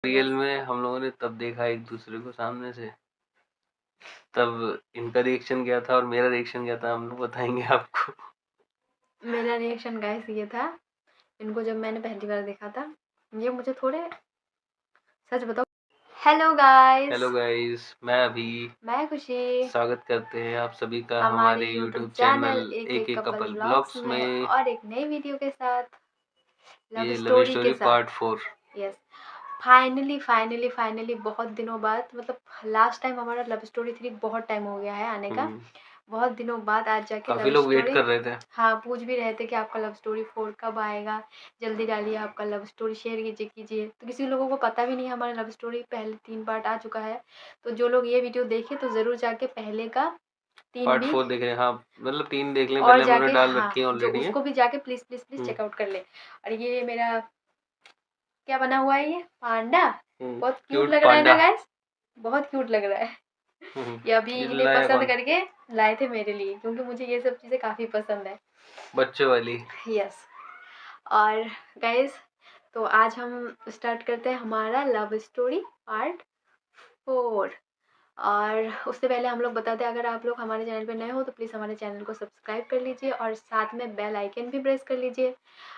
Real में हम लोगों ने तब देखा एक दूसरे को सामने से, तब इनका रिएक्शन क्या था और मेरा रिएक्शन क्या था हम लोग बताएंगे आपको। मेरा रिएक्शन गाइस ये था, इनको जब मैंने पहली बार देखा था, ये मुझे थोड़े, सच बताओ। हेलो गाइस, मैं खुशी स्वागत करते हैं आप सभी का हमारे हमारे यूट्यूब यूट्यूब चैनल चैनल एक एक एक कपल कपल ब्लॉग्स ब्लॉग्स में में। और एक नई वीडियो के साथ, लव ये लव स्टोरी स्टोरी के साथ। पार्ट 4। यस, फाइनली बहुत दिनों बाद, मतलब लास्ट टाइम हमारा लव स्टोरी 3 बहुत टाइम हो गया है आने का। बहुत दिनों बाद आज जाके काफी लव लोग वेट स्टोरी, कर रहे थे। हाँ पूछ भी रहे थे कि आपका लव स्टोरी 4 कब आएगा, जल्दी डालिए आपका लव स्टोरी शेयर कीजिए। तो किसी लोगों को पता भी नहीं हमारा लव स्टोरी पहले 3 पार्ट आ चुका है। तो जो लोग ये वीडियो देखे तो ज़रूर जाके पहले का 3 पार्ट भी 4 देख रहे हैं, हाँ मतलब 3 देख लें, और पहले हमने जाके, डाल हाँ रखी है जो ऑलरेडी है। उसको भी जाके प्लीज़ चेकआउट कर ले। और ये मेरा क्या बना हुआ है, ये पांडा बहुत क्यूट लग रहा है ना गाइस, बहुत क्यूट लग रहा है। ये अभी ये इन्हें लाया पसंद कौन? करके लाए थे मेरे लिए, क्योंकि मुझे ये सब चीज़ें काफ़ी पसंद है, बच्चों वाली। यस। और गाइस, तो आज हम स्टार्ट करते हैं हमारा लव स्टोरी पार्ट 4। और उससे पहले हम लोग बताते हैं, अगर आप लोग हमारे चैनल पे नए हो तो प्लीज़ हमारे चैनल को सब्सक्राइब कर लीजिए और साथ में बेल आइकन भी प्रेस कर लीजिए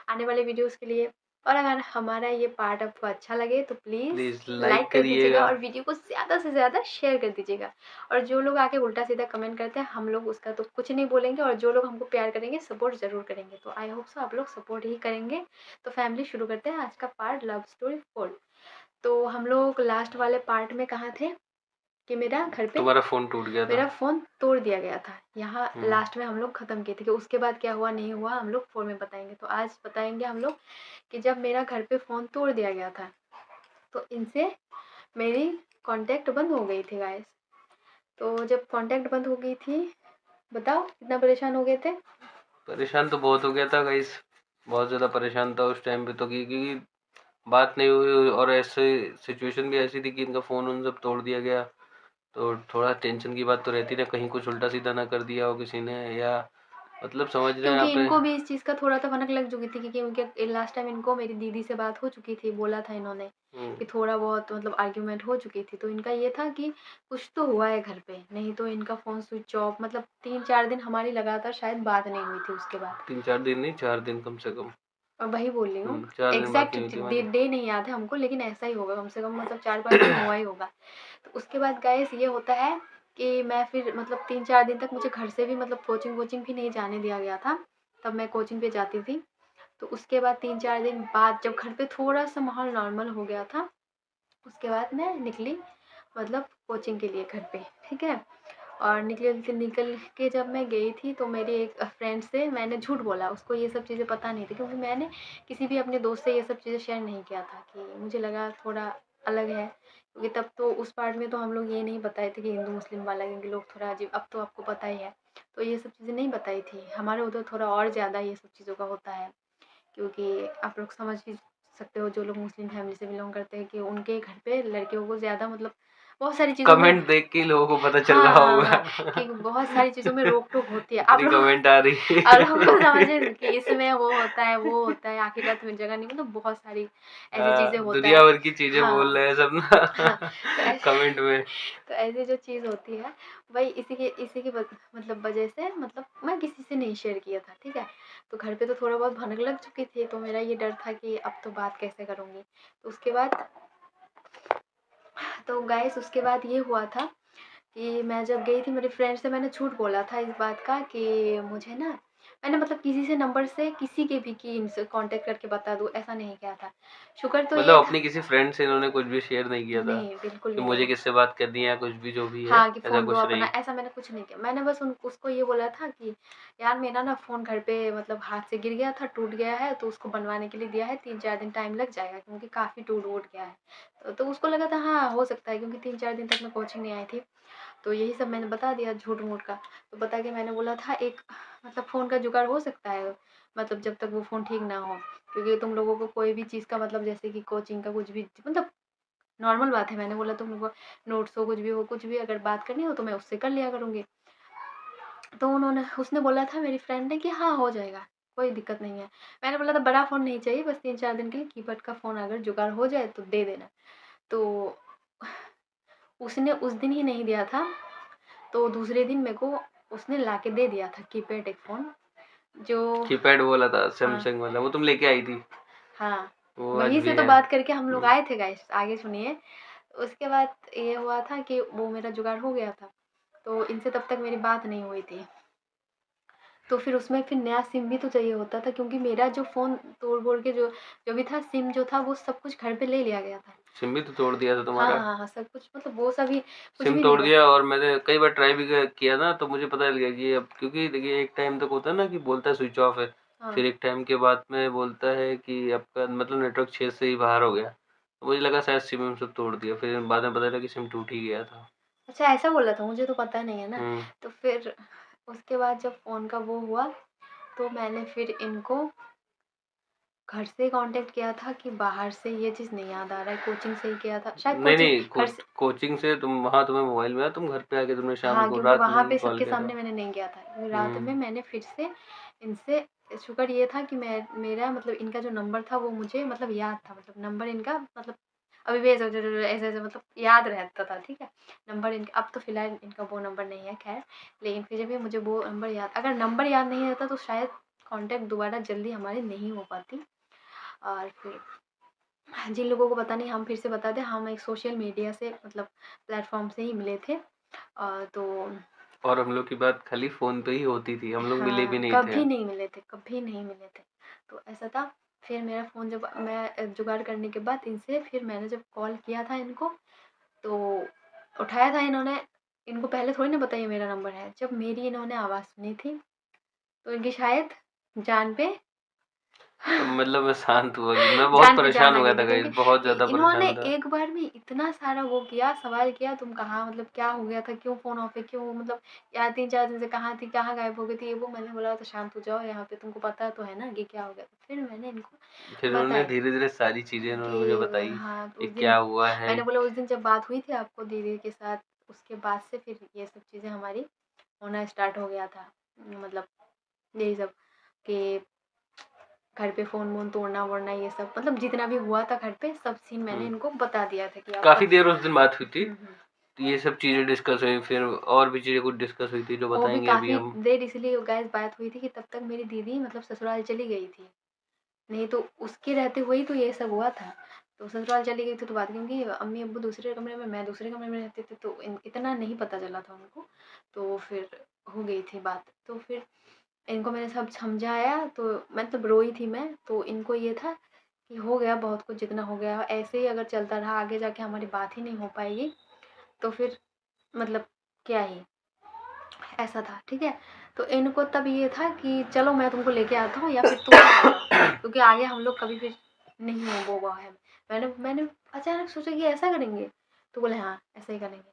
आने वाले वीडियोस के लिए। और अगर हमारा ये पार्ट आपको अच्छा लगे तो प्लीज़ लाइक कर दीजिएगा और वीडियो को ज़्यादा से ज़्यादा शेयर कर दीजिएगा। और जो लोग आके उल्टा सीधा कमेंट करते हैं, हम लोग उसका तो कुछ नहीं बोलेंगे, और जो लोग हमको प्यार करेंगे सपोर्ट ज़रूर करेंगे। तो आई होप सो आप लोग सपोर्ट ही करेंगे। तो फैमिली, शुरू करते हैं आज का पार्ट लव स्टोरी 4। तो हम लोग लास्ट वाले पार्ट में कहाँ थे कि मेरा घर पे तुम्हारा फोन टूट गया था, मेरा फ़ोन तोड़ दिया गया था। यहाँ लास्ट में हम लोग ख़त्म किए थे कि उसके बाद क्या हुआ नहीं हुआ हम लोग 4 में बताएँगे। तो आज बताएँगे हम लोग कि जब मेरा घर पे फ़ोन तोड़ दिया गया था, तो इनसे मेरी कॉन्टैक्ट बंद हो गई थी गाइस। तो जब कॉन्टैक्ट बंद हो गई थी, बताओ कितना परेशान हो गए थे? परेशान तो बहुत हो गया था गाइस, बहुत ज़्यादा परेशान था उस टाइम पे तो, क्योंकि बात नहीं हुई और ऐसे सिचुएशन भी ऐसी थी कि इनका फ़ोन उन सब तोड़ दिया गया। तो थोड़ा टेंशन की बात तो रहती ना, कहीं कुछ उल्टा सीधा ना कर दिया हो किसी ने, या मतलब समझ रहे हैं क्योंकि आप। इनको भी इस चीज़ का थोड़ा तो भनक लग चुकी थी, क्योंकि उनके लास्ट टाइम इनको मेरी दीदी से बात हो चुकी थी, बोला था इन्होंने कि थोड़ा बहुत मतलब आर्ग्यूमेंट हो चुकी थी। तो इनका ये था कि कुछ तो हुआ है घर पे, नहीं तो इनका फ़ोन स्विच ऑफ, मतलब 3-4 दिन हमारी लगातार शायद बात नहीं हुई थी उसके बाद। 3-4 दिन नहीं, 4 दिन कम से कम। और वही बोल रही हूँ, 4 दिन बात एग्जैक्ट नहीं हुई थी डे हमारी। डे नहीं याद है हमको, लेकिन ऐसा ही होगा, कम से कम मतलब 4-5 दिन हुआ ही होगा। तो उसके बाद गाइस ये होता है कि मैं फिर मतलब 3-4 दिन तक मुझे घर से भी मतलब कोचिंग भी नहीं जाने दिया गया था। तब मैं कोचिंग पे जाती थी। तो उसके बाद 3-4 दिन बाद जब घर पे थोड़ा-सा माहौल नॉर्मल हो गया था, उसके बाद मैं निकली मतलब कोचिंग के लिए घर पे, ठीक है? और निकल के जब मैं गई थी तो मेरी एक फ्रेंड से मैंने झूठ बोला, उसको ये सब चीज़ें पता नहीं थी, क्योंकि मैंने किसी भी अपने दोस्त से ये सब चीज़ें शेयर नहीं किया था, कि मुझे लगा थोड़ा अलग है, क्योंकि तब तो उस पार्ट में तो हम लोग ये नहीं बताए थे कि हिंदू मुस्लिम वाला, क्योंकि लोग थोड़ा अजीब, अब तो आपको पता ही है। तो ये सब चीज़ें नहीं बताई थी, हमारे उधर थोड़ा और ज़्यादा ये सब चीज़ों का होता है, क्योंकि आप लोग समझ ही सकते हो जो लोग मुस्लिम फैमिली से बिलोंग करते हैं कि उनके घर पे लड़कियों को ज़्यादा मतलब बहुत सारी चीज़ों में, कमेंट देख के ही लोगों को पता चल हाँ रहा हाँ होगा। हाँ, कि बहुत सारी चीज़ों में रोक टोक होती है। इतनी कमेंट आ रही है। आप लोग को समझे कि इसमें वो होता है वो होता है, आखिरत में जगह नहीं, मतलब बहुत सारी ऐसी चीज़ें होता दुनिया है। भर की चीजें बोल हाँ रहे हैं सब हाँ, ना। तो कमेंट में। तो ऐसी जो चीज़ होती है, वही इसी की मतलब वजह से मतलब मैं किसी से नहीं शेयर किया था, ठीक है? तो घर पे तो थोड़ा बहुत भनक लग चुकी थी, तो मेरा ये डर था कि अब तो बात कैसे करूँगी। तो उसके बाद, तो गाइस उसके बाद ये हुआ था कि मैं जब गई थी मेरी फ्रेंड से, मैंने झूठ बोला था इस बात का कि मुझे ना, मैंने मतलब किसी से नंबर से किसी के भी कि इनसे कांटेक्ट करके बता दूँ, ऐसा नहीं किया था। शुक्र तो ये मतलब था, अपनी किसी फ्रेंड से इन्होंने कुछ भी शेयर नहीं किया था नहीं बिल्कुल कि भी मुझे नहीं। किससे बात करनी है या कुछ भी जो भी है, हाँ, कि ऐसा फ़ोन दो कुछ अपना, नहीं। ऐसा मैंने कुछ नहीं किया। मैंने बस उन उसको ये बोला था कि यार मेरा ना फ़ोन घर पे मतलब हाथ से गिर गया था, टूट गया है, तो उसको बनवाने के लिए दिया है, 3-4 दिन टाइम लग जाएगा, क्योंकि काफ़ी टूट-वूट गया है। तो उसको लगा था हाँ, हो सकता है, क्योंकि 3-4 दिन तक मैं कोचिंग नहीं आई थी। तो यही सब मैंने बता दिया झूठ-मूठ का। तो बता के मैंने बोला था एक मतलब फ़ोन का जुगाड़ हो सकता है, मतलब जब तक वो फ़ोन ठीक ना हो। क्योंकि तुम लोगों को कोई भी चीज़ का मतलब जैसे कि कोचिंग का कुछ भी मतलब नॉर्मल बात है, मैंने बोला तुम लोग को नोट्स हो, कुछ भी अगर बात करनी हो तो मैं उससे कर लिया करूँगी। तो उसने बोला था मेरी फ्रेंड ने कि हाँ, हो जाएगा, कोई दिक्कत नहीं है। मैंने बोला था बड़ा फ़ोन नहीं चाहिए, बस 3-4 दिन के लिए कीपैड का फ़ोन अगर जुगाड़ हो जाए तो दे देना। तो उसने उस दिन ही नहीं दिया था, तो दूसरे दिन मेरे को उसने लाके दे दिया था कीपैड एक फ़ोन, जो कीपैड बोला था हाँ, सैमसंग वाला, वो तुम लेके आई थी, हाँ, वो आज वहीं भी से तो है। बात करके हम लोग हम्म, आए थे गाइस, आगे सुनिए। उसके बाद ये हुआ था कि वो मेरा जुगाड़ हो गया था, तो इनसे तब तक मेरी बात नहीं हुई थी। तो फिर उसमें फिर नया सिम भी तो चाहिए होता था, क्योंकि मेरा जो फ़ोन तोड़-फोड़ के जो जो भी था, सिम जो था वो सब कुछ घर पे ले लिया गया था। सिम भी तो तोड़ दिया था हाँ, तुम्हारा। हाँ, हाँ, सब कुछ मतलब वो सभी कुछ सिम भी नहीं तोड़ बचा। दिया, और मैंने कई बार ट्राई भी किया ना, तो मुझे पता चल गया कि अब, क्योंकि देखिए एक टाइम तक होता है ना कि बोलता है स्विच ऑफ है, हाँ। फिर एक टाइम के बाद में बोलता है कि आपका मतलब नेटवर्क क्षेत्र से ही बाहर हो गया, तो मुझे लगा शायद सिम विम सब तोड़ दिया, फिर बाद में पता चला कि सिम टूट ही गया था। अच्छा ऐसा बोला था, मुझे तो पता नहीं है ना। हम्म। तो फिर उसके बाद जब फ़ोन का वो हुआ, तो मैंने फिर इनको घर से कॉन्टैक्ट किया था कि बाहर से, ये चीज़ नहीं याद आ रहा है, कोचिंग से ही किया था। शायद नहीं कोचिंग नहीं, घर से, कोचिंग से तुम वहाँ, तुम्हें मोबाइल मिला, तुम घर पे आके तुमने शाम हाँ, को क्योंकि रात में वहाँ ही पे कॉल सबके किया सामने था। मैंने नहीं किया था। क्योंकि रात में हम्म। मैंने फिर से इनसे, शुक्र ये था कि मैं मेरा मतलब इनका जो नंबर था वो मुझे मतलब याद था, मतलब नंबर इनका मतलब अभी भी ऐसे-ऐसे मतलब याद रहता था, ठीक है? नंबर इनका अब तो फ़िलहाल इनका वो नंबर नहीं है ख़ैर, लेकिन फिर भी मुझे वो नंबर याद, अगर नंबर याद नहीं रहता तो शायद कॉन्टैक्ट दोबारा जल्दी हमारी नहीं हो पाती। और फिर जिन लोगों को पता नहीं, हम फिर से बता दें, हम एक सोशल मीडिया से मतलब प्लेटफ़ॉर्म से ही मिले थे। तो और हम लोग की बात खाली फोन पे ही होती थी, हम लोग मिले भी हाँ, नहीं थे। कभी नहीं मिले थे, कभी नहीं मिले थे। तो ऐसा था, फिर मेरा फ़ोन जब मैं जुगाड़ करने के बाद इनसे फिर मैंने जब कॉल किया था इनको, तो उठाया था इन्होंने। इनको पहले थोड़ी ना पता ये मेरा नंबर है। जब मेरी इन्होंने आवाज़ सुनी थी, तो इनकी शायद जान पे तब मतलब मैं शांत हुआ, कि मैं बहुत जान पे जान परेशान आ हो गया गई था थी, गाइस, क्योंकि बहुत ज़्यादा इन्होंने परेशान था। एक बार में इतना सारा वो किया, सवाल किया, तुम कहाँ, मतलब क्या हो गया था, क्यों फ़ोन ऑफ है, क्यों, मतलब यार 3-4 दिन से कहाँ थी, कहाँ गायब हो गई थी, ये वो। मैंने बोला तो शांत हो जाओ, यहाँ पे तुमको पता तो है ना कि क्या हो गया था। फिर मैंने इनको फिर उन्होंने बताया धीरे-धीरे सारी चीज़ें उन्होंने मुझे कि बताई, हाँ, कि उस दिन क्या हुआ है। मैंने बोला उस दिन जब बात हुई थी आपको दीदी के साथ, उसके बाद से फिर ये सब चीज़ें हमारी होना स्टार्ट हो गया था। मतलब यही सब कि घर पे फ़ोन-वोन तोड़ना-वोड़ना, ये सब मतलब जितना भी हुआ था घर पे, सब सीन मैंने हुँ, इनको बता दिया था कि आपका। काफ़ी देर उस दिन बात हुई थी, हुँ। तो ये सब चीज़ें डिस्कस हुई, फिर और भी चीज़ें कुछ डिस्कस हुई थी जो वो भी बताएँगे अभी काफ़ी हम। देर इसलिए गाइस बात हुई थी कि तब तक मेरी दीदी मतलब ससुराल चली गई थी। नहीं तो उसके रहते हुए ही तो ये सब हुआ था। तो ससुराल चली गई थी तो बात, क्योंकि अम्मी-अब्बू दूसरे कमरे में, मैं दूसरे कमरे में रहते थे, तो इतना नहीं पता चला था उनको। तो फिर हो गई थी बात। तो फिर इनको मैंने सब समझाया, तो मतलब रोई थी मैं, तो इनको ये था कि हो गया बहुत कुछ, जितना हो गया। ऐसे ही अगर चलता रहा आगे जाके हमारी बात ही नहीं हो पाएगी, तो फिर मतलब क्या ही, ऐसा था, ठीक है? तो इनको तब ये था कि चलो मैं तुमको लेके आता हूँ या फिर तुम आ जाओ, क्योंकि आगे हम लोग कभी फिर नहीं हो वो है। मैंने अचानक सोचा कि ऐसा करेंगे? तो बोले हाँ, ऐसा ही करेंगे।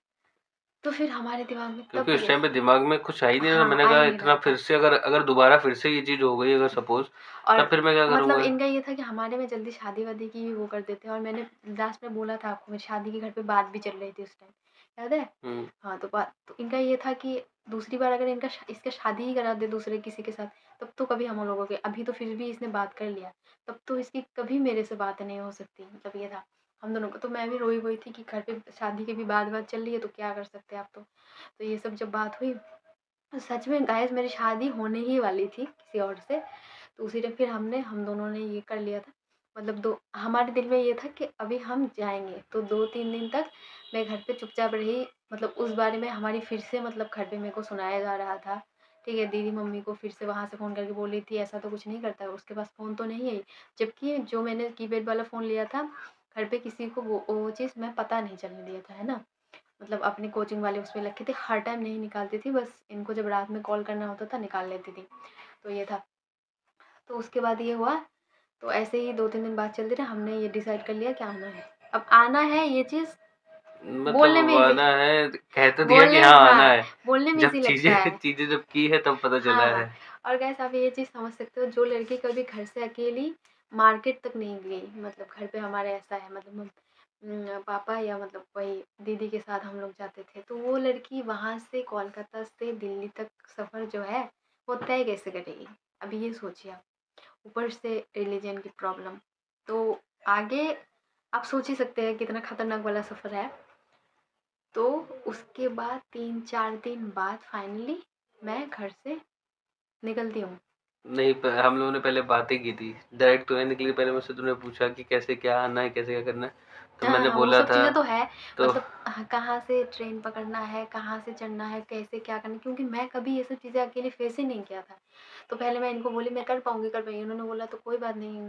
तो फिर हमारे दिमाग में क्योंकि तब उस ये, टाइम पे दिमाग में कुछ आ ही नहीं रहा, हाँ, मैंने आ कहा ही नहीं इतना रहा फिर था। से अगर अगर दोबारा फिर से ये चीज़ हो गई अगर सपोज़, और तब फिर मैं क्या मतलब करूँगा? इनका ये था कि हमारे में जल्दी शादी-वादी की भी वो कर देते हैं, और मैंने लास्ट में बोला था आपको, मेरी शादी की घर पे बात भी चल रही थी उस टाइम, याद है? हुँ, हाँ, तो बात तो इनका ये था कि दूसरी बार अगर इसका शादी ही करा दे दूसरे किसी के साथ, तब तो कभी हम लोगों के, अभी तो फिर भी इसने बात कर लिया, तब तो इसकी कभी मेरे से बात नहीं हो सकती, मतलब ये था हम दोनों को। तो मैं भी रोई-वोई थी कि घर पे शादी की भी बात-वात चल रही है, तो क्या कर सकते हैं आप तो। तो ये सब जब बात हुई, तो सच में गाइस मेरी शादी होने ही वाली थी किसी और से। तो उसी टाइम फिर हम दोनों ने ये कर लिया था, मतलब दो हमारे दिल में ये था कि अभी हम जाएँगे, तो 2-3 दिन तक मैं घर पे चुपचाप रही। मतलब उस बारे में हमारी फिर से मतलब घर पे मेरे को सुनाया जा रहा था, ठीक है? दीदी मम्मी को फिर से वहाँ से फ़ोन करके बोल रही थी, ऐसा तो कुछ नहीं करता है, उसके पास फ़ोन तो नहीं है। जबकि जो मैंने कीपैड वाला फ़ोन लिया था, घर पे किसी को वो चीज़ मैं पता नहीं चलने दिया था, है ना? मतलब अपनी कोचिंग वाले उसमें रखे थे, हर टाइम नहीं निकालती थी, बस इनको जब रात में कॉल करना होता था निकाल लेती थी। तो ये था। तो उसके बाद ये हुआ, तो ऐसे ही 2-3 दिन बात चलती रही, हमने ये डिसाइड कर लिया कि आना है। अब आना है ये चीज़ बोलने मतलब में ईज़ी, आना है, कह तो दिया कि बोलने हाँ, आना हाँ, है। बोलने में जब ईज़ी लगता चीज़ें है। चीज़ें जब की है तब पता चला हाँ, हाँ। है। और गाइस आप ये चीज़ समझ सकते हो, जो लड़की कभी घर से अकेली मार्केट तक नहीं गई, मतलब घर पे हमारे ऐसा है, मतलब पापा या मतलब वही दीदी के साथ हम लोग जाते थे, तो वो लड़की वहाँ से कोलकाता से दिल्ली तक सफ़र जो है, वो तय कैसे करेगी? अभी ये सोचिए आप। ऊपर से रिलीजन की प्रॉब्लम, तो आगे आप सोच ही सकते हैं कितना खतरनाक वाला सफ़र है। तो उसके बाद 3-4 दिन बाद फाइनली मैं घर से निकलती हूँ। नहीं, हम लोगों ने पहले बातें की थी, डायरेक्ट तो नहीं निकली। पहले मुझसे तुमने पूछा कि कैसे क्या आना है, कैसे क्या करना है, तो हाँ, मैंने हाँ, वो बोला सब था। चीज़ें तो है, तो मतलब कहाँ से ट्रेन पकड़ना है, कहाँ से चढ़ना है, कैसे क्या करना है, क्योंकि मैं कभी ये सब चीज़ें अकेले फेस ही नहीं किया था। तो पहले मैं इनको बोली मैं कर पाऊँगी, उन्होंने बोला तो कोई बात नहीं,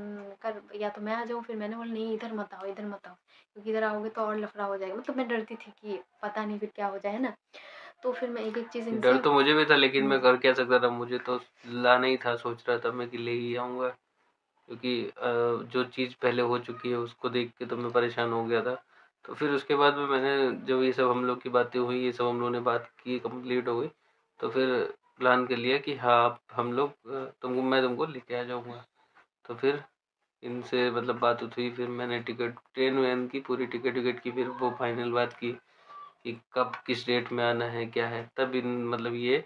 कर या तो मैं आ जाऊँ, फिर मैंने बोला नहीं इधर मत आओ, क्योंकि इधर आओगे तो और लफड़ा हो जाएगा। मतलब मैं डरती थी कि पता नहीं फिर क्या हो जाए, है ना? तो फिर मैं एक-एक चीज़ डर इनसे तो मुझे भी था, लेकिन मैं हुँ, कर क्या सकता था। मुझे तो लाना ही था, सोच रहा था मैं कि ले ही आऊँगा, क्योंकि जो चीज़ पहले हो चुकी है उसको देख के तो मैं परेशान हो गया था। तो फिर उसके बाद में मैंने, जब ये सब हम लोग की बातें हुई, ये सब हम लोगों ने बात की, कंप्लीट हो गई, तो फिर प्लान कर लिया कि हाँ, अब हम लोग मैं तुमको लेके आ जाऊँगा। तो फिर इनसे मतलब बात उत हुई, फिर मैंने टिकट ट्रेन-वेन की पूरी टिकट-विकट की, फिर वो फाइनल बात की कि कब किस डेट में आना है, क्या है। तब इन मतलब ये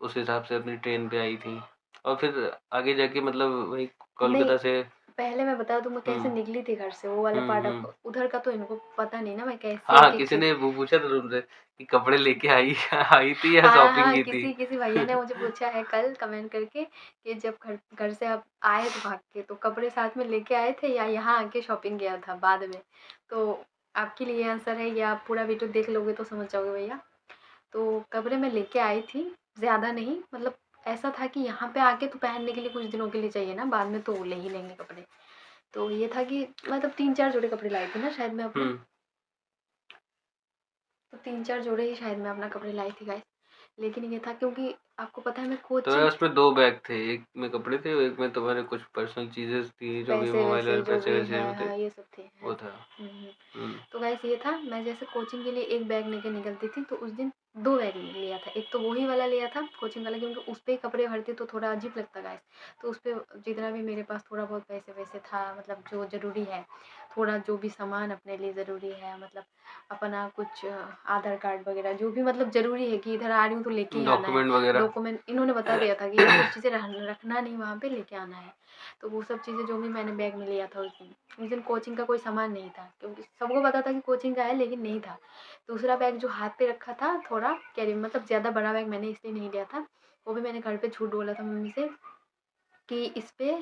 उस हिसाब से अपनी ट्रेन पे आई थी, और फिर आगे जाके मतलब वही नहीं, कोलकाता से। पहले मैं बता दूँ मैं कैसे हुँ, निकली थी घर से, वो वाला हुँ, पार्ट हुँ। आपको उधर का तो इनको पता नहीं ना, मैं कैसे हाँ, एक-एक किसी चीज़ ने वो पूछा था तुमसे कि कपड़े लेके आई आई थी या हाँ, शॉपिंग हाँ, की थी? किसी किसी भैया ने मुझे पूछा है कल कमेंट करके कि जब घर घर से आप आए थे भाग के, तो कपड़े साथ में लेके आए थे या यहाँ आके शॉपिंग किया था बाद में? तो आपके लिए आंसर है, या आप पूरा वीडियो देख लोगे तो समझ जाओगे भैया। तो कपड़े मैं लेके आई थी, ज़्यादा नहीं, मतलब ऐसा था कि यहाँ पे आके तो पहनने के लिए कुछ दिनों के लिए चाहिए ना, बाद में तो ले ही लेंगे कपड़े। तो ये था कि मतलब 3-4 जोड़े कपड़े लाई थी ना शायद मैं अपने, हुँ। तो 3-4 जोड़े ही शायद मैं अपना कपड़े लाई थी गाइस। लेकिन ये था क्योंकि आपको पता है मैं तो कोचिंग उसमें 2 बैग थे, एक में कपड़े थे और एक में तुम्हारे कुछ पर्सनल चीज़ें थी, जो भी मोबाइल पैसे-वैसे वोबाइल, जो भी पैसे-वैसे है, जो थे, हाँ, ये सब थे, वो हैं। था। हुँ, हुँ। हुँ। तो गाइस ये था, मैं जैसे कोचिंग के लिए एक बैग लेके निकलती थी, तो उस दिन 2 बैग लिया था। एक तो वही वाला लिया था कोचिंग वाला, क्योंकि उस पे ही कपड़े भरती तो थोड़ा अजीब लगता गाइस। तो उस पे जितना भी मेरे पास थोड़ा बहुत पैसे-वैसे था, मतलब जो ज़रूरी है, थोड़ा जो भी सामान अपने लिए ज़रूरी है, मतलब अपना कुछ आधार कार्ड वगैरह जो भी मतलब ज़रूरी है कि इधर आ रही हूँ तो लेके ही आना है। डॉक्यूमेंट वगैरह। डॉक्यूमेंट इन्होंने बता दिया था कि ये कुछ चीज़ें रखना नहीं वहाँ पे, लेके आना है। तो वो सब चीज़ें जो भी मैंने बैग में लिया था उस दिन। उस दिन कोचिंग का कोई सामान नहीं था, क्योंकि सबको पता था कि कोचिंग का है लेकिन नहीं था। दूसरा बैग जो हाथ पे रखा था थोड़ा कैरी, मतलब ज़्यादा बड़ा बैग मैंने इसलिए नहीं लिया था। वो भी मैंने घर पे झूठ बोला था मम्मी से कि इस पे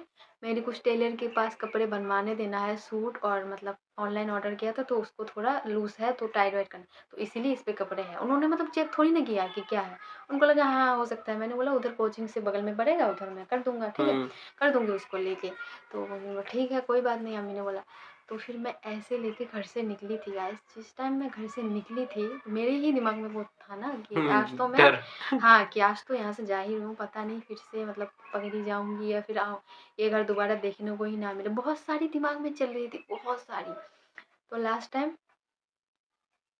मेरे कुछ टेलर के पास कपड़े बनवाने देना है सूट, और मतलब ऑनलाइन ऑर्डर किया था तो उसको थोड़ा लूज़ है तो टाइट वाइट करना, तो इसीलिए इस पे कपड़े हैं। उन्होंने मतलब चेक थोड़ी ना किया कि क्या है, उनको लगा हाँ हो सकता है। मैंने बोला उधर कोचिंग से बगल में पड़ेगा, उधर मैं कर दूंगा, ठीक है, हुँ। कर दूंगी उसको लेके। तो मम्मी बोला ठीक है कोई बात नहीं, अम्मी ने बोला। तो फिर मैं ऐसे लेके घर से निकली थी गाइस। जिस टाइम मैं घर से निकली थी, मेरे ही दिमाग में वो था ना कि आज तो मैं, डर। हाँ, कि आज तो यहाँ से जा ही रही हूँ, पता नहीं फिर से मतलब पकड़ी जाऊँगी या फिर ये घर दोबारा देखने को ही ना मिले। बहुत सारी दिमाग में चल रही थी, बहुत सारी। तो लास्ट टाइम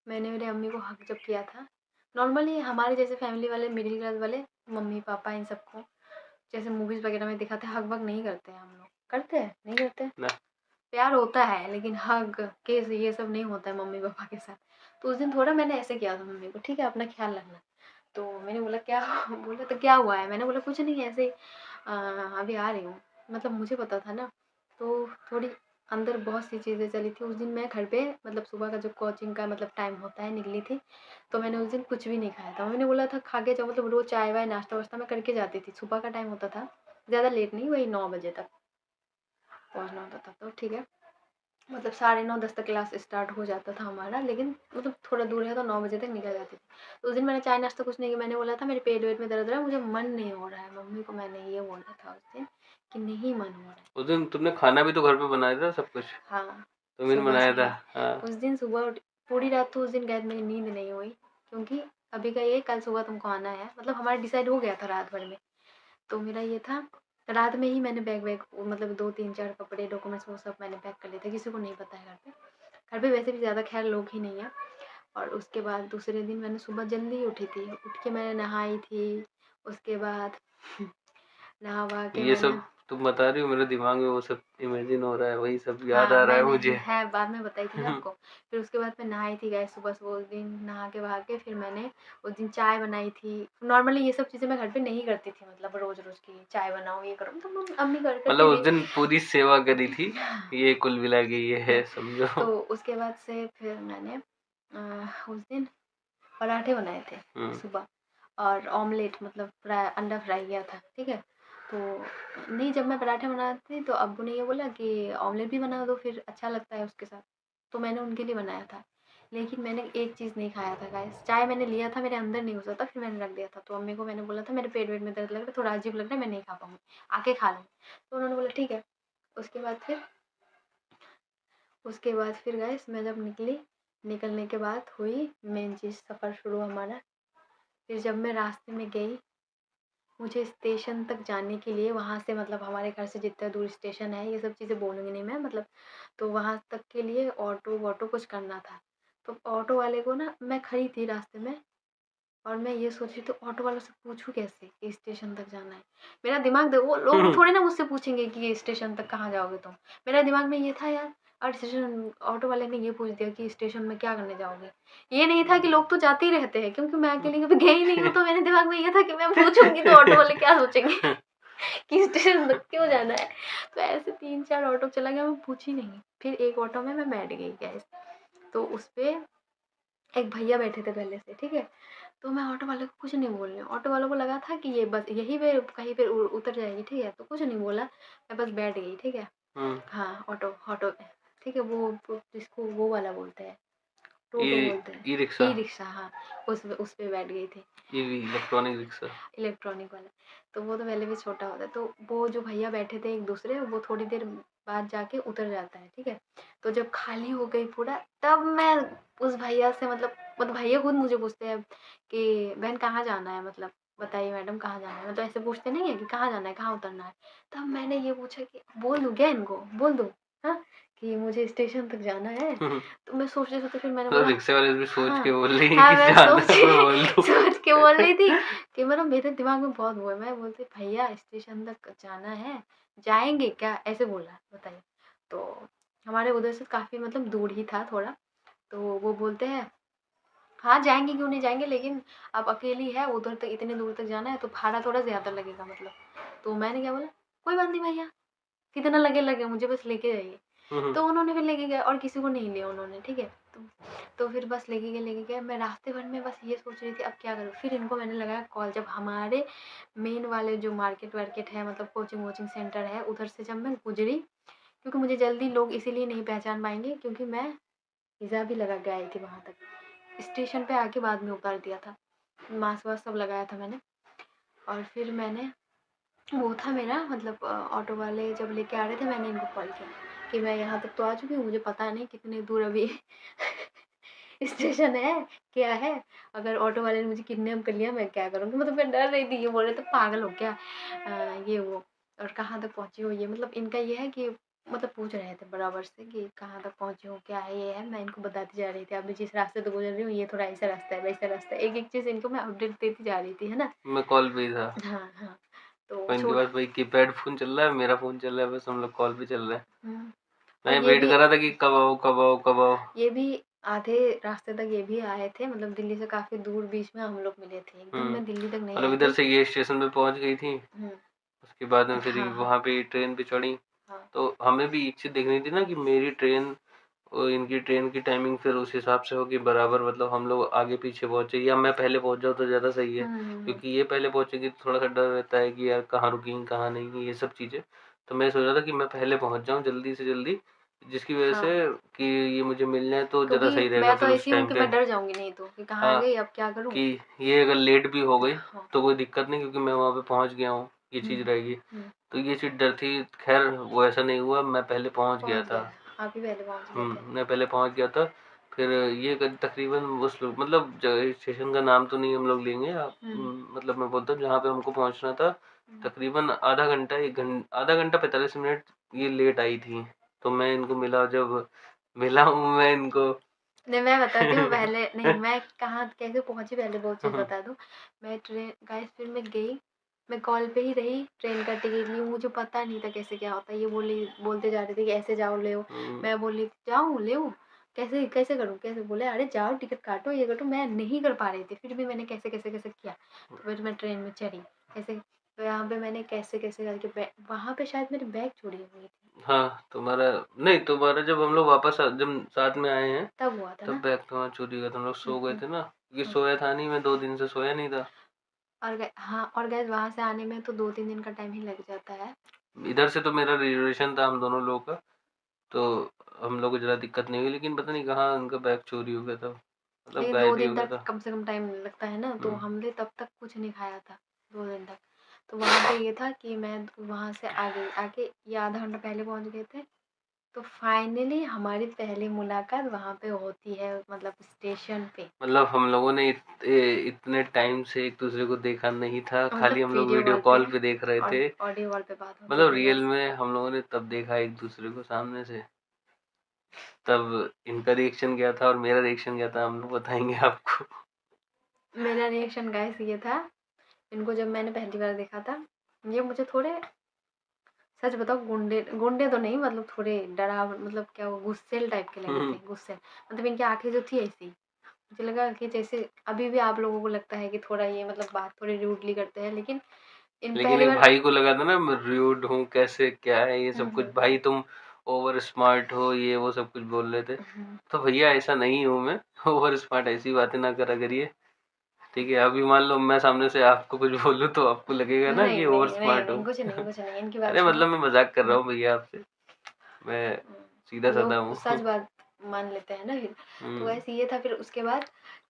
मैंने मेरी अम्मी को हग जब किया था, नॉर्मली हमारे जैसे फैमिली वाले, मिडिल क्लास वाले, मम्मी-पापा इन सबको जैसे मूवीज़ वगैरह में दिखाते हैं, हग-वग नहीं करते हैं हम लोग। करते हैं? नहीं करते? ना। प्यार होता है लेकिन हग, किस, ये सब नहीं होता है मम्मी-पापा के साथ। तो उस दिन थोड़ा मैंने ऐसे किया था मम्मी को, ठीक है अपना ख़्याल रखना। तो मैंने बोला क्या बोले तो क्या हुआ है? मैंने बोला कुछ नहीं ऐसे ही अभी आ रही हूँ। मतलब मुझे पता था ना, तो थोड़ी अंदर बहुत सी चीज़ें चली थी। उस दिन मैं घर पे मतलब सुबह का जो कोचिंग का मतलब टाइम होता है निकली थी, तो मैंने उस दिन कुछ भी नहीं खाया था। मम्मी ने बोला था खा के जाओ, मतलब रोज़ चाय-वाय नाश्ता-वाश्ता मैं करके जाती थी। सुबह का टाइम होता था, ज़्यादा लेट नहीं, वही 9 बजे तक पहुँचना होता था, तो ठीक है। मतलब साढ़े 9 10 तक क्लास स्टार्ट हो जाता था हमारा, लेकिन मतलब थोड़ा दूर है तो 9 बजे तक निकल जाती थी। तो उस दिन मैंने चाय नाश्ता कुछ नहीं किया। मैंने बोला था मेरे पेट-वेट में दर्द हो रहा है, मुझे मन नहीं हो रहा है। मम्मी को मैंने ये बोला था उस दिन कि नहीं मन हो रहा है। उस दिन तुमने खाना भी तो घर पे बनाया था सब कुछ, हाँ, तुम्ही ने बनाया था। सुबह-सुबह हाँ। उस दिन सुबह उठ, पूरी रात तो उस दिन शायद मेरी नींद नहीं हुई, क्योंकि अभी का ये कल सुबह तुमको आना है, मतलब हमारा डिसाइड हो गया था रात भर में। तो मेरा ये था, रात में ही मैंने बैग-वैग मतलब 2-3-4 कपड़े, डॉक्यूमेंट्स वो सब मैंने पैक कर लिए थे, किसी को नहीं पता है घर पे। घर पे वैसे भी ज़्यादा खैर लोग ही नहीं हैं। और उसके बाद दूसरे दिन मैंने सुबह जल्दी उठी थी, उठ के मैंने नहाई थी, उसके बाद नहा-वहा के ये सब मैंने तुम बता रही हो, मेरे दिमाग में वो सब इमेजिन हो रहा है, वही सब याद हाँ, आ रहा है मैंने मुझे। है बाद में बताई थी ना आपको। फिर उसके बाद मैं नहाई थी गाइस सुबह-सुबह उस दिन, नहा के वहा के फिर मैंने उस दिन चाय बनाई थी। नॉर्मली ये सब चीज़ें मैं घर पे नहीं करती थी, मतलब रोज़-रोज़ की चाय बनाओ, ये करो, तो मम अम्मी कर मतलब करती उस थी। दिन पूरी सेवा करी थी, ये कुल मिला के ये है समझो। तो उसके बाद से फिर मैंने उस दिन पराठे बनाए थे सुबह और ऑमलेट, मतलब अंडा फ्राई किया था, ठीक है। तो नहीं, जब मैं पराठे बनाती थी तो अब्बू ने ये बोला कि ऑमलेट भी बना दो, फिर अच्छा लगता है उसके साथ। तो मैंने उनके लिए बनाया था, लेकिन मैंने एक चीज़ नहीं खाया था गाइस। चाय मैंने लिया था, मेरे अंदर नहीं घुसा था, फिर मैंने रख दिया था। तो अम्मी को मैंने बोला था मेरे पेट वेट में दर्द लग रहा है, थोड़ा अजीब लग रहा है, मैं नहीं खा पाऊँगी, आके खा लें। तो उन्होंने बोला ठीक है। उसके बाद फिर गाइस मैं जब निकली, निकलने के बाद हुई मेन चीज़, सफ़र शुरू हमारा। फिर जब मैं रास्ते में गई, मुझे स्टेशन तक जाने के लिए वहाँ से, मतलब हमारे घर से जितना दूर स्टेशन है, ये सब चीज़ें बोलूँगी नहीं मैं, मतलब तो वहाँ तक के लिए ऑटो कुछ करना था। तो ऑटो वाले को ना, मैं खड़ी थी रास्ते में और मैं ये सोच रही थी ऑटो वालों से पूछूँ कैसे कि स्टेशन तक जाना है। मेरा दिमाग देखो, वो लोग थोड़ी ना मुझसे पूछेंगे कि स्टेशन तक कहाँ जाओगे तुम। मेरा दिमाग में ये था यार, और स्टेशन ऑटो वाले ने ये पूछ दिया कि स्टेशन में क्या करने जाओगे। ये नहीं था कि लोग तो जाते ही रहते हैं, क्योंकि मैं अकेली कभी गई नहीं हूँ, तो मेरे दिमाग में ये था कि मैं पूछूंगी तो ऑटो वाले क्या सोचेंगे कि स्टेशन तक क्यों जाना है। तो ऐसे 3-4 ऑटो चला गया, मैं पूछी नहीं। फिर एक ऑटो में मैं बैठ गई गैस, तो उस पे एक भैया बैठे थे पहले से, ठीक है। तो मैं ऑटो वाले को कुछ नहीं बोल रही हूँ, ऑटो वालों को लगा था कि ये बस यहीं पे कहीं पे उतर जाएगी, ठीक है। तो कुछ नहीं बोला, मैं बस बैठ गई, ठीक है। हाँ, ऑटो ऑटो ठीक है, वो जिसको वो वाला बोलते हैं, टोटो बोलते हैं, ई रिक्शा, ई रिक्शा, हाँ। उस पे बैठ गई थी, ईवी इलेक्ट्रॉनिक रिक्शा। इलेक्ट्रॉनिक वाला। तो वो तो पहले भी छोटा होता है, तो वो जो भैया बैठे थे एक दूसरे, वो थोड़ी देर बाद जाके उतर जाता है, ठीक है। तो जब खाली हो गई पूरा, तब मैं उस भैया से, मतलब भैया खुद मुझे पूछते हैं कि बहन कहाँ जाना है, मतलब बताइए मैडम कहाँ जाना है, मतलब ऐसे पूछते नहीं है कि कहाँ जाना है, कहाँ उतरना है। तब मैंने ये पूछा कि बोल दूँ क्या इनको, बोल दूँ, हाँ, कि मुझे स्टेशन तक जाना है। तो मैं सोचते फिर मैंने तो बोला, रिक्शे वाले भी सोच हाँ के बोल रही है हाँ, कि मैं जाना है मैं बोल दूं। सोच के बोल रही थी कि मतलब मेरे दिमाग में बहुत वो है। मैं बोलती भैया स्टेशन तक जाना है, जाएंगे क्या, ऐसे बोला, बताइए। तो हमारे उधर से काफ़ी मतलब दूर ही था थोड़ा। तो वो बोलते हैं हाँ जाएंगे, क्यों नहीं जाएंगे, लेकिन अब अकेली है, उधर तक इतने दूर तक जाना है तो भाड़ा थोड़ा ज़्यादा लगेगा, मतलब। तो मैंने क्या बोला, कोई बात नहीं भैया, कितना लगे लगे, मुझे बस लेके जाइए। तो उन्होंने फिर लेके गए और किसी को नहीं लिया उन्होंने, ठीक है। तो फिर बस लेके गए। मैं रास्ते भर में बस ये सोच रही थी अब क्या करूँ। फिर इनको मैंने लगाया कॉल, जब हमारे मेन वाले जो मार्केट वार्केट है, मतलब कोचिंग वोचिंग सेंटर है, उधर से जब मैं गुजरी, क्योंकि मुझे जल्दी लोग इसीलिए नहीं पहचान पाएंगे क्योंकि मैं वीज़ा भी लगा के आई थी वहाँ तक। स्टेशन पे आके बाद में उतार दिया था, मास्क वास्क सब लगाया था मैंने। और फिर मैंने, वो था मेरा, मतलब ऑटो वाले जब लेके आ रहे थे, मैंने इनको कॉल किया कि मैं यहाँ तक तो आ चुकी हूँ, मुझे पता नहीं कितनी दूर अभी स्टेशन है, क्या है। अगर ऑटो वाले ने मुझे किडनैप कर लिया मैं क्या करूँगी, मतलब मैं डर रही थी। ये बोल रहे थे पागल हो क्या, ये वो, और कहाँ तक पहुँची हो, ये मतलब इनका ये है कि मतलब पूछ रहे थे बराबर से कि कहाँ तक पहुँची हो, क्या है, ये है। मैं इनको बताती जा रही थी अभी जिस रास्ते से गुजर रही हूँ, ये थोड़ा ऐसा रास्ता है, वैसा रास्ता है, एक एक चीज़ इनको मैं अपडेट देती जा रही थी, है ना। मैं कॉल पे ही था, हाँ हाँ। तो और इनके पास भाई कीपैड फोन चल रहा है, मेरा फोन चल रहा है, बस हम लोग कॉल पे चल रहे हैं। और मैं ये वेट भी कर रहा था कि कब आओ कब आओ कब आओ। ये भी आधे रास्ते तक ये भी आए थे, मतलब दिल्ली से काफ़ी दूर बीच में हम लोग मिले थे। एकदम मैं दिल्ली तक नहीं मतलब आई इधर थी। से ये स्टेशन पे पहुंच गई थी, उसके बाद में फिर हाँ हाँ वहां पे ट्रेन पे चढ़ी। हाँ। तो हमें भी एक चीज देखनी थी ना कि मेरी ट्रेन और इनकी ट्रेन की टाइमिंग फिर उस हिसाब से हो कि बराबर, मतलब हम लोग आगे पीछे पहुंचे या मैं पहले पहुंच जाऊँ तो ज़्यादा सही है। क्योंकि ये पहले पहुंचेगी तो थोड़ा सा डर रहता है कि यार कहाँ रुकेंगी कहाँ नहीं, ये सब चीज़ें। तो मैं सोच रहा था कि मैं पहले पहुंच जाऊँ जल्दी से जल्दी, जिसकी वजह हाँ, से कि ये मुझे मिल जाए तो ज़्यादा क्योंकि सही रहेगा मैं तो फिर उस ऐसी हूँ टाइम कि पे। मैं डर जाऊंगी नहीं तो कि कहाँ आ हाँ, गई, अब क्या करूँ। कि ये अगर लेट भी हो गई हाँ। तो कोई दिक्कत नहीं, क्योंकि मैं वहाँ पे पहुँच गया हूँ, ये चीज़ रहेगी। हम्म, तो ये चीज़ डर थी, खैर वो ऐसा नहीं हुआ, मैं पहले पहुँच गया पहुँच था। गए, आप ही पहले पहुँच गए थे। मैं पहले पहुँच गया था। फिर ये तकरीबन उस लोग, मतलब स्टेशन का नाम तो नहीं हम लोग लेंगे आप, मतलब मैं बोलता हूँ जहाँ पे हमको पहुँचना था, तकरीबन आधा घंटा 45 मिनट ये लेट आई थी। तो मैं इनको मिला, जब मिला हूँ मैं इनको। नहीं, मैं बताती हूँ पहले, नहीं मैं कहाँ कैसे पहुँची पहले वो चीज़ बता दूँ। मैं ट्रेन गाइस, फिर मैं गई, मैं कॉल पे ही रही, ट्रेन का टिकट ली, मुझे पता नहीं था कैसे क्या होता है। ये बोलते जा रहे थे कि ऐसे जाओ ले आओ। मैं बोली जाऊँ ले आऊँ, कैसे कैसे करूँ कैसे? बोले अरे जाओ टिकट काटो ये काटो। मैं नहीं कर पा रही थी, फिर भी मैंने कैसे कैसे कैसे किया। तो फिर मैं ट्रेन में चढ़ी ऐसे। तो यहाँ पे मैंने कैसे कैसे करके वहाँ पे शायद मेरी बैग चोरी हो गई थी, हाँ, तुम्हारा जब हम लोग वापस जब साथ में आए हैं तब हुआ था तब ना। बैग तुम्हारा चोरी हुआ था। हम लोग सो गए थे ना, क्योंकि हम्म। सोया था नहीं, मैं 2 दिन से सोया नहीं था। और हाँ, और गैस वहाँ से आने में तो 2-3 दिन का टाइम ही लग जाता है। इधर से तो मेरा रिजर्वेशन था हम दोनों लोगों का, तो हम लोग को ज़रा दिक्कत नहीं हुई, लेकिन पता नहीं कहाँ उनका बैग चोरी हो गया था, मतलब लेकिन 2 गायब ही हो दिन गया तक था। कम से कम टाइम लगता है ना, तो हुँ। हमने तब तक कुछ नहीं खाया था 2 दिन तक। तो वहाँ पे ये था कि मैं वहाँ से आ गई, आके ये आधा घंटा पहले पहुँच गए थे। तो फाइनली हमारी पहली मुलाकात वहाँ पे होती है, मतलब स्टेशन पे। मतलब हम लोगों ने इतने टाइम से एक-दूसरे को देखा नहीं था, मतलब खाली हम लोग वीडियो वीडियो कॉल पे कॉल पे देख रहे और थे। ऑडियो कॉल पे बात होती मतलब थी रियल बस। में हम लोगों ने तब देखा एक-दूसरे को सामने से। तब इनका रिएक्शन क्या था और मेरा रिएक्शन क्या था, हम लोग बताएँगे आपको। मेरा रिएक्शन गाइस ये था, इनको जब मैंने पहली बार देखा था, ये मुझे थोड़े, सच बताओ, गुंडे गुंडे तो नहीं, मतलब थोड़े डराव, मतलब क्या वो गुस्सैल टाइप के लगे हुँ, थे, गुस्सैल। मतलब इनकी आँखें जो थी ऐसी, मुझे लगा कि जैसे अभी भी आप लोगों को लगता है कि थोड़ा ये मतलब बात थोड़ी रूडली करते हैं, लेकिन इन लेकिन पहली एक बार। भाई को लगा था ना मैं र्यूड हूँ, कैसे क्या है ये सब कुछ, भाई हुँ। तुम ओवर स्मार्ट हो, ये वो सब कुछ बोल रहे थे। हुँ। तो भैया ऐसा नहीं हूँ मैं, ओवर स्मार्ट ऐसी बातें ना करा करिए, ठीक है? अभी मान लो मैं सामने से आपको कुछ बोलूँ तो आपको लगेगा ना नहीं, कि ओवर नहीं, नहीं, स्मार्ट नहीं, हूँ। कुछ नहीं, कुछ नहीं, इनकी बात अरे छोड़ो। मतलब मैं मज़ाक कर रहा हुँ। हूँ भैया आपसे, मैं सीधा-साधा लोग हूँ। सच बात मान लेते हैं ना फिर। तो हुँ, वैसे ये था, फिर उसके बाद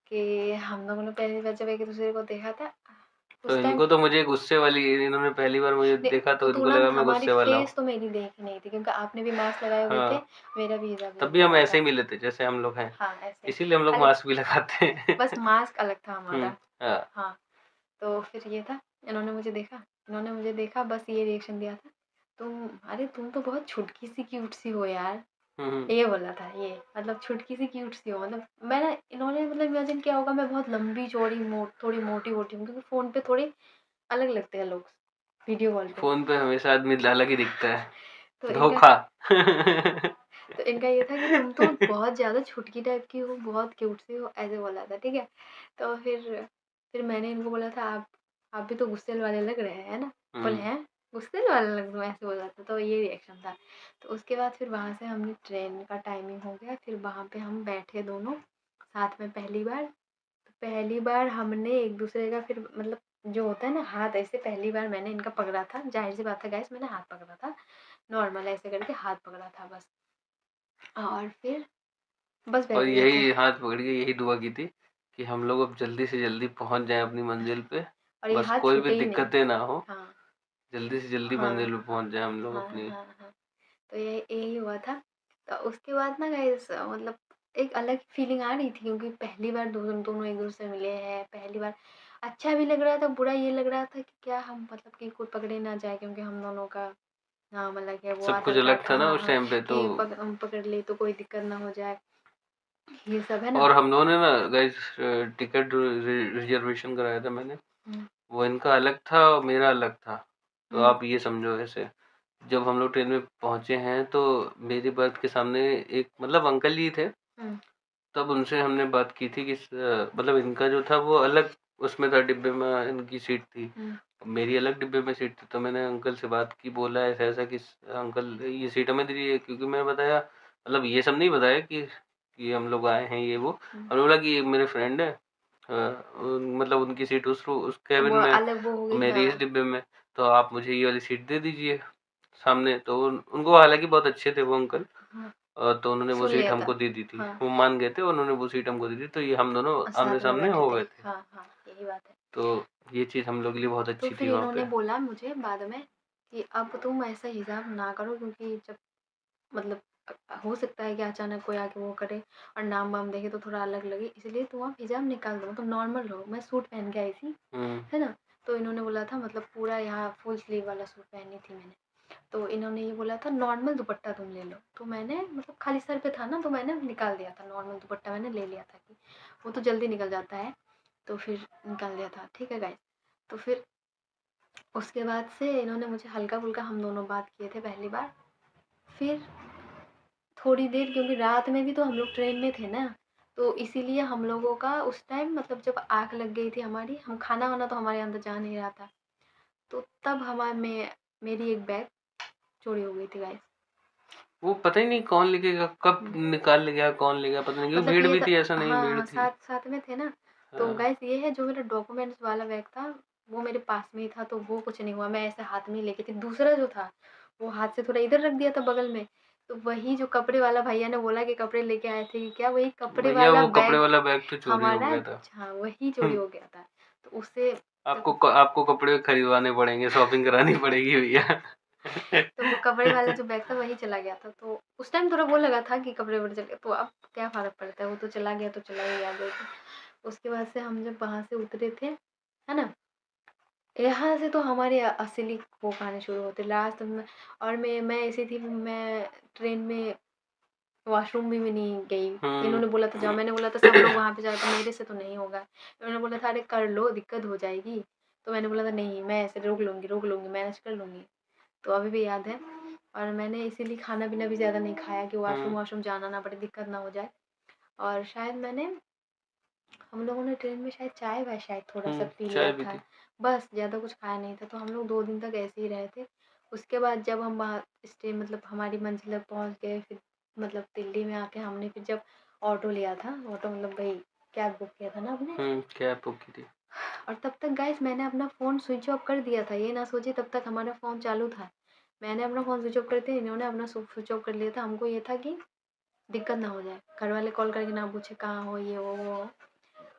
कि हम लोगों ने पहली बार जब एक-दूसरे को देखा था, तो उस टाइम इनको तो मुझे गुस्से वाली, इन्होंने पहली बार मुझे ने देखा तो तो इनको लगा तुरंत मैं हमारी गुस्से वाला हूँ। फेस तो मेरी देखी नहीं थी, क्योंकि आपने भी मास्क लगाए हुए थे, हाँ, मेरा भी हिजाब तब लगा भी हम हुआ ऐसे था। ही मिले थे जैसे हम लोग हैं, हाँ, ऐसे ही। इसीलिए हम लोग खाली मास्क भी लगाते हैं। बस मास्क अलग था हुँ, हमारा। हाँ। हाँ, तो फिर ये था, इन्होंने मुझे देखा, बस ये रिएक्शन दिया था, अरे तुम तो बहुत छुटकी सी क्यूट सी हो यार। हुँ, हुँ। ये बोला था ये, मतलब छुटकी सी क्यूट सी हो, मतलब मैंने इन्होंने मतलब इमेजिन किया होगा मैं बहुत लंबी चौड़ी थोड़ी मोटी वोटी हूँ, क्योंकि फोन पे थोड़े अलग लगते हैं लोग वीडियो कॉल पे। फ़ोन पे हमेशा आदमी अलग ही दिखता है। तो इनका धोखा। तो इनका ये था कि तुम तो बहुत ज़्यादा छुटकी टाइप की हो, बहुत क्यूट सी हो, ऐसे बोला था, ठीक है। तो फिर मैंने इनको बोला था, आप भी तो गुस्सेल वाले लग रहे हैं, है ना? बोले हुँ, हैं, गुस्सेल वाले लग रहे हो, ऐसे बोला था। तो ये रिएक्शन था। तो उसके बाद फिर वहाँ से हमने, ट्रेन का टाइमिंग हो गया, फिर वहाँ पे हम बैठे दोनों साथ में पहली बार। तो पहली बार हमने एक दूसरे का फिर मतलब जो होता है ना हाथ, ऐसे पहली बार मैंने इनका पकड़ा था, जाहिर सी बात है गाइस, मैंने हाथ पकड़ा था, नॉर्मल ऐसे करके हाथ पकड़ा था बस। और फिर बस और बैठ गए थे। यही हाथ पकड़ के यही दुआ की थी कि हम लोग अब जल्दी से जल्दी पहुँच जाएँ अपनी मंज़िल पे, और ये बस हाथ कोई भी छूटे ही नहीं। दिक्कतें ना हो, हाँ, जल्दी से जल्दी हाँ, मंज़िल पे पहुँच जाएँ हम लोग हाँ, अपनी। हाँ, हाँ। तो यही हुआ था। तो उसके बाद ना गाइस मतलब एक अलग फीलिंग आ रही थी, क्योंकि पहली बार दोनों दोनों एक दूसरे से मिले हैं, पहली बार अच्छा भी लग रहा था, बुरा ये लग रहा था कि क्या हम मतलब कि कोई पकड़े ना जाए, क्योंकि हम दोनों का, हाँ, मतलब कि वो सब कुछ आधार कार्ड अलग था था, ना हाँ, उस हाँ, टाइम पे तो। कि हम पकड़ ले तो कोई दिक्कत ना हो जाए, ये सब है ना। और हम लोगों ने ना गाइस टिकट रिजर्वेशन कराया था मैंने, हम्म। वो इनका अलग था और मेरा अलग था। तो हम्म। आप ये समझो ऐसे, जब हम लोग ट्रेन में पहुँचे हैं तो मेरी बर्थ के सामने एक मतलब अंकल जी थे, हम्म। तब उनसे हमने बात की थी कि मतलब इनका जो था वो अलग उसमें था, डिब्बे में इनकी सीट थी, हम्म। मेरी अलग डिब्बे में सीट थी। तो मैंने अंकल से बात की, बोला ऐसा ऐसा कि अंकल ये सीट हमें दीजिए, क्योंकि मैंने बताया, मतलब ये सब नहीं बताया कि हम लोग आए हैं ये वो। हम्म। हमने बोला कि ये मेरे फ्रेंड है, मतलब उनकी सीट उस कैबिन वो में, अलग वो हो गई, मेरी इस हाँ। डिब्बे में, तो आप मुझे ये वाली सीट दे दीजिए सामने। तो उनको हालांकि बहुत अच्छे थे वो अंकल, हाँ, तो उन्होंने वो सुन सीट लिया हमको था। दे दी थी, हाँ, वो मान गए थे, उन्होंने वो सीट हमको दी थी, तो ये हम दोनों आमने साथ में सामने बैठे हो थे, गए थे। हाँ, हाँ, यही बात है। तो ये चीज़ हम लोग के लिए बहुत तो अच्छी फिर थी वहाँ इन्होंने पे। बोला मुझे बाद में कि अब तुम ऐसा हिसाब ना करो, क्योंकि जब मतलब हो सकता है कि अचानक कोई आके वो करे और नाम वाम देखे तो थोड़ा अलग लगे, इसलिए तुम अब हिजाब निकाल दो, मतलब नॉर्मल रहो। मैं सूट पहन के आई थी, हुँ, है ना। तो इन्होंने बोला था, मतलब पूरा यहाँ फुल स्लीव वाला सूट पहनी थी मैंने। तो इन्होंने ये बोला था नॉर्मल दुपट्टा तुम ले लो, तो मैंने मतलब खाली सर पे था ना, तो मैंने निकाल दिया था, नॉर्मल दुपट्टा मैंने ले लिया था कि वो तो जल्दी निकल जाता है, तो फिर निकाल दिया था, ठीक है गाइस। तो फिर उसके बाद से इन्होंने मुझे हल्का-फुल्का हम दोनों बात किए थे पहली बार। फिर थोड़ी देर, क्योंकि रात में भी तो हम लोग ट्रेन में थे ना, तो इसीलिए हम लोगों का उस टाइम मतलब जब आँख लग गई थी हमारी, हम खाना-वाना तो हमारे अंदर जा नहीं रहा था, तो तब मेरी एक बैग चोरी हो गई थी गाइस। वो पता ही नहीं कौन ले गया, कब निकाल ले गया, कौन ले गया पता नहीं, क्योंकि मतलब भीड़ ये भी था, थी, ऐसा नहीं हाँ भीड़ हाँ, थी। साथ साथ में थे ना। तो हाँ। गाइस ये है, जो मेरा डॉक्यूमेंट्स वाला बैग था वो मेरे पास में ही था, तो वो कुछ नहीं हुआ, मैं ऐसे हाथ में ही लेके थी। दूसरा जो था वो हाथ से थोड़ा इधर रख दिया था बगल में, तो वही जो कपड़े वाला भैया ने बोला कि कपड़े लेके आए थे कि क्या, वही कपड़े भैया वाला वो कपड़े बैग वाला बैग तो चोरी हो हमारा, गया था। हाँ वही चोरी हो गया था। तो उससे आपको कपड़े खरीदवाने पड़ेंगे, शॉपिंग करानी पड़ेगी भैया। तो वो कपड़े वाला जो बैग था वही चला गया था। तो उस टाइम थोड़ा वो लगा था कि कपड़े वपड़े चले, तो अब क्या फ़र्क पड़ता है, वो तो चला गया तो चला ही गया बैग। उसके बाद से हम जब वहाँ से उतरे थे, है ना, यहाँ से तो हमारे असली वो कहानी शुरू होती लास्ट में। और मैं ऐसी थी, मैं ट्रेन में वॉशरूम भी मैं नहीं गई। इन्होंने बोला था जाओ, मैंने बोला था सब लोग वहाँ पे जाए, तो मेरे से तो नहीं होगा। इन्होंने बोला था अरे कर लो, दिक्कत हो जाएगी। तो मैंने बोला था नहीं, मैं ऐसे रोक लूँगी, मैनेज कर लूँगी। तो अभी भी याद है। और मैंने इसीलिए खाना-पीना भी ज़्यादा नहीं खाया कि वॉशरूम जाना ना पड़े, दिक्कत ना हो जाए। और शायद हम लोगों ने ट्रेन में शायद चाय-वाय शायद थोड़ा-सा पी लिया चाय भी था। थी। बस ज़्यादा कुछ खाया नहीं था, तो हम लोग 2 दिन तक ऐसे ही रहे थे। उसके बाद जब हम वहाँ मतलब हमारी मंज़िल तक पहुँच गए, फिर मतलब दिल्ली में आके हमने फिर जब ऑटो लिया था, ऑटो मतलब वही कैब बुक किया था ना आपने। कैब बुक की थी। और तब तक गाइस मैंने अपना फ़ोन स्विच ऑफ कर दिया था, ये ना सोचिए तब तक हमारा फ़ोन चालू था। मैंने अपना फ़ोन स्विच ऑफ कर दिया, इन्होंने अपना स्विच ऑफ कर लिया था। हमको ये था कि दिक्कत ना हो जाए, घर वाले कॉल करके ना पूछे कहाँ हो, ये हो, वो हो।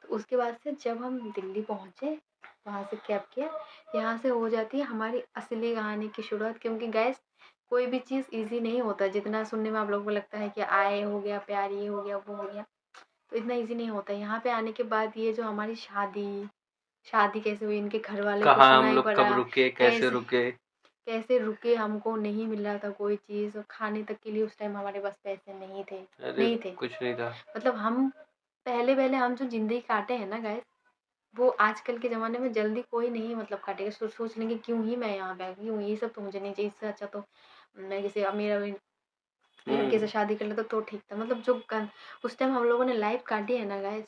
तो उसके बाद से जब हम दिल्ली पहुँचे, वहाँ से कैब किया, यहाँ से हो जाती है हमारी असली कहानी की शुरुआत। क्योंकि गाइस कोई भी चीज़ ईज़ी नहीं होता, जितना सुनने में आप लोगों को लगता है कि आए हो गया प्यार, ये हो गया, वो हो गया, तो इतना ईज़ी नहीं होता। यहाँ पे आने के बाद ये जो हमारी शादी कैसे हुई, इनके घर वाले को कहाँ सुनना हम ही लोग कब पड़ा, रुके, कैसे कैसे रुके। कैसे रुके, हमको नहीं मिल रहा था कोई चीज़, और खाने तक के लिए उस टाइम हमारे पास पैसे अरे नहीं थे। कुछ नहीं था। मतलब हम पहले-पहले हम जो ज़िंदगी काटे हैं ना गाइस, वो आजकल के ज़माने में जल्दी कोई नहीं मतलब काटेगा। सोच लेंगे क्यों ही मैं यहाँ पे आई, क्यों ये सब तो मुझे नहीं चाहिए, इससे अच्छा तो मैं किसी अमीर लड़के से शादी कर लेता तो ठीक था। मतलब जो गन उस टाइम हम लोगों ने लाइफ़ काटी है ना गाइस,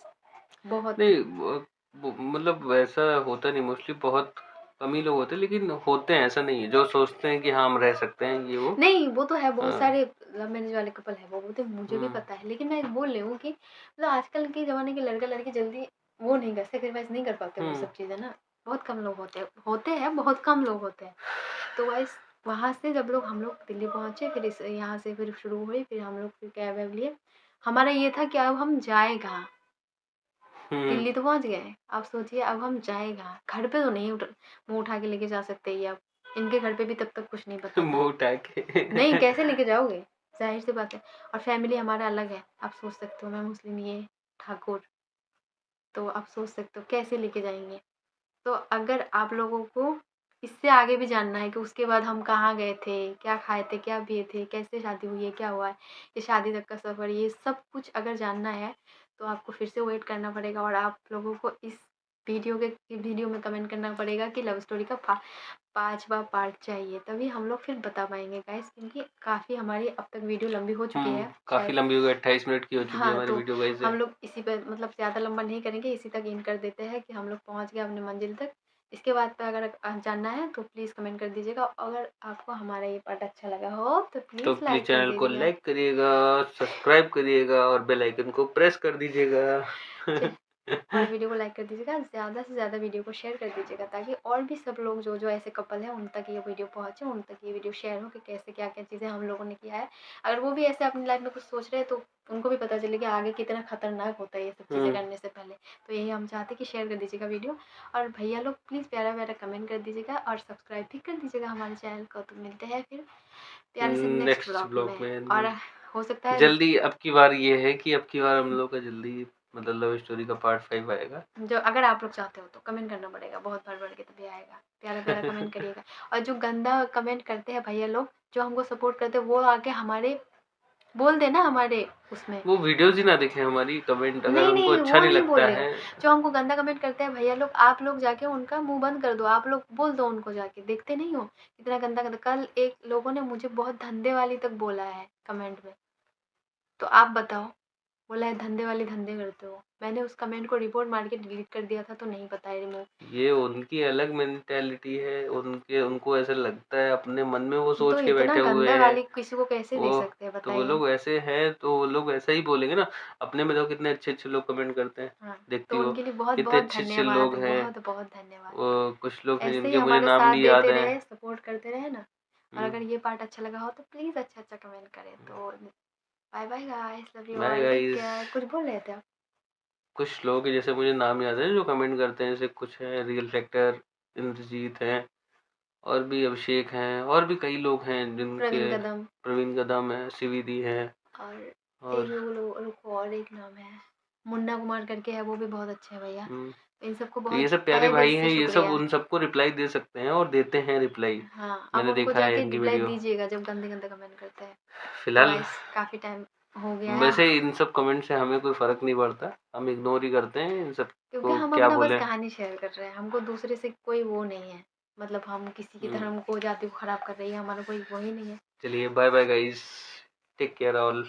बहुत। नहीं मतलब वैसा होता नहीं, मोस्टली बहुत कम ही लोग होते हैं, लेकिन होते हैं, ऐसा नहीं है, जो सोचते हैं कि हाँ हम रह सकते हैं ये वो। नहीं, वो तो है, बहुत हाँ। सारे लव मैरिज वाले कपल है, वो तो मुझे भी हम्म पता है। लेकिन मैं बोल रही हूँ कि मतलब आजकल के ज़माने के लड़का-लड़की जल्दी वो नहीं कर सैक्रिफाइस नहीं कर पाते वो हम्म सब चीज़ें ना, बहुत कम लोग होते हैं, बहुत कम लोग होते हैं। तो गाइस वहाँ से जब हम लोग दिल्ली पहुँचे, फिर इस यहाँ से फिर शुरू हुई, फिर हम लोग फिर कैब-वैब लिए। हमारा ये था कि अब हम जाएँ कहाँ? हम्म दिल्ली तो पहुँच गए, अब सोचिए अब हम जाएँ कहाँ? घर पे तो नहीं मुँह उठा के लेके जा सकते ये अब। इनके घर पे भी तब तक कुछ नहीं पता था। मुंह उठा नहीं, के। कैसे लेके जाओगे? ज़ाहिर-सी बात है। और फैमिली हमारा अलग है। आप सोच सकते हो मैं मुस्लिम, ये ठाकुर, तो आप सोच सकते हो कैसे लेके जाएँगे? तो अगर आप लोगों को इससे आगे भी जानना है कि उसके बाद हम कहाँ गए थे, क्या खाए थे, क्या पिए थे, कैसे शादी हुई है, क्या हुआ है, ये शादी तक का सफ़र, ये सब कुछ अगर जानना है, तो आपको फिर से वेट करना पड़ेगा। और आप लोगों को इस वीडियो में कमेंट करना पड़ेगा कि लव स्टोरी का 5वाँ पार्ट चाहिए, तभी हम लोग फिर बता पाएँगे गाइस, क्योंकि काफ़ी हमारी अब तक वीडियो लंबी हो चुकी है काफी शायद। लंबी हो गई, 28 मिनट की हो चुकी है हाँ, हमारी तो वीडियो गाइस। हम लोग इसी पे मतलब ज़्यादा लंबा नहीं करेंगे, इसी तक एंड कर देते हैं कि हम लोग पहुँच गए अपनी मंज़िल तक। इसके बाद पे अगर जानना है तो प्लीज़ कमेंट कर दीजिएगा। अगर आपको हमारा ये पार्ट अच्छा लगा हो तो तो प्लीज़ प्लीज लाइक कर चैनल को दीजिएगा। लाइक करिएगा, सब्सक्राइब करिएगा और बेल आइकन को प्रेस कर दीजिएगा। च और वीडियो को लाइक कर दीजिएगा, ज़्यादा से ज़्यादा वीडियो को शेयर कर दीजिएगा, ताकि और भी सब लोग जो ऐसे कपल हैं उन तक ये वीडियो पहुँचे, उन तक ये वीडियो शेयर हो कि कैसे क्या-क्या चीज़ें हम लोगों ने किया है। अगर वो भी ऐसे अपनी लाइफ़ में कुछ सोच रहे हैं तो उनको भी पता चले कि आगे कितना खतरनाक होता है ये सब चीज़ें हम्म करने से पहले। तो यही हम चाहते हैं कि शेयर कर दीजिएगा वीडियो। और भैया लोग प्लीज़ प्यारा-प्यारा कमेंट कर दीजिएगा और सब्सक्राइब भी कर दीजिएगा हमारे चैनल को। तो मिलते हैं फिर प्यारे से नेक्स्ट नेक्स्ट ब्लॉग ब्लॉग में। और में हो सकता है जल्दी, अब की बार ये है कि अब की बार हम लोग का जल्दी मतलब लव स्टोरी का पार्ट 5 आएगा। जो अगर आप लोग चाहते हो तो कमेंट करना पड़ेगा, बहुत भर-भर के तभी आएगा। प्यारा-प्यारा कमेंट करिएगा। और जो गंदा कमेंट करते हैं भैया लोग, जो हमको सपोर्ट करते हैं, वो आके हमारे बोल देना हमारे उसमें। वो वीडियोज़ ही ना देखें हमारी, कमेंट अगर नहीं, उनको नहीं, अच्छा वो नहीं नहीं लगता बोले। है। जो हमको गंदा कमेंट करते हैं भैया लोग, आप लोग जाके उनका मुँह बंद कर दो। आप लोग बोल दो उनको जाके, देखते नहीं हो? इतना गंदा-गंदा, कल एक लोगों ने मुझे बहुत धंधे वाली तक बोला है कमेंट में। तो आप बताओ, बोला है धंधे वाले धंधे करते हो। मैंने उस कमेंट को रिपोर्ट मार के डिलीट कर दिया था, तो नहीं पता है रिमूव। ये उनकी अलग मेंटालिटी है, उनको ऐसा लगता है, अपने मन में वो तो सोच के इतना बैठे हुए गंदा हैं। गाली किसी को कैसे दे वो सकते हैं तो वो बताइए? लोग ऐसे हैं, तो वो लोग ऐसा ही बोलेंगे ना। अपने में देखो कितने अच्छे-अच्छे लोग कमेंट करते हैं, हाँ, देखती तो हो, उनके लिए कितने बहुत-बहुत अच्छे-अच्छे धन्यवाद, लोग हैं। बहुत-बहुत धन्यवाद। कुछ लोग हैं ऐसे ही जिनके मुझे हमारा नाम साथ नहीं याद देते हैं। रहे, सपोर्ट करते रहे ना। और हुँ, अगर ये पार्ट अच्छा लगा हो तो प्लीज़ अच्छा-अच्छा कमेंट करें। तो bye bye guys, love you bye all, take guys. Care. कुछ बोल रहे थे आप? कुछ लोग हैं जैसे मुझे नाम याद है जो कमेंट करते हैं, जैसे कुछ हैं रियल फैक्टर, इंद्रजीत हैं, और भी अभिषेक हैं, और भी कई लोग हैं प्रवीण जिनके, कदम। प्रवीण कदम है, शिविदी है, और एक और रुको, और एक नाम है, मुन्ना कुमार करके है, वो भी बहुत अच्छे हैं भैया। हुँ, तो इन सबको तो ये बहुत सब प्यारे तहे दिल भाई से हैं, ये सब शुक्रिया। उन सबको रिप्लाई दे सकते हैं और देते हैं रिप्लाई। हाँ, अब मैंने उनको देखा है जाके इनकी रिप्लाई वीडियो। दीजिएगा जब गंदे-गंदे कमेंट करते हैं। तो फिलहाल गाइस काफ़ी टाइम हो गया है। वैसे इन सब कमेंट से हमें कोई फ़र्क नहीं पड़ता, हम इग्नोर ही करते हैं इन सब क्योंकि को, हम क्या अपना बस बोलें। कहानी शेयर कर रहे हैं, हमको दूसरे से कोई वो नहीं है। मतलब हम किसी की हुँ, धर्म को, जाति को खराब कर रही है, हमारा कोई वो ही नहीं है। चलिए bye bye guys, take care all.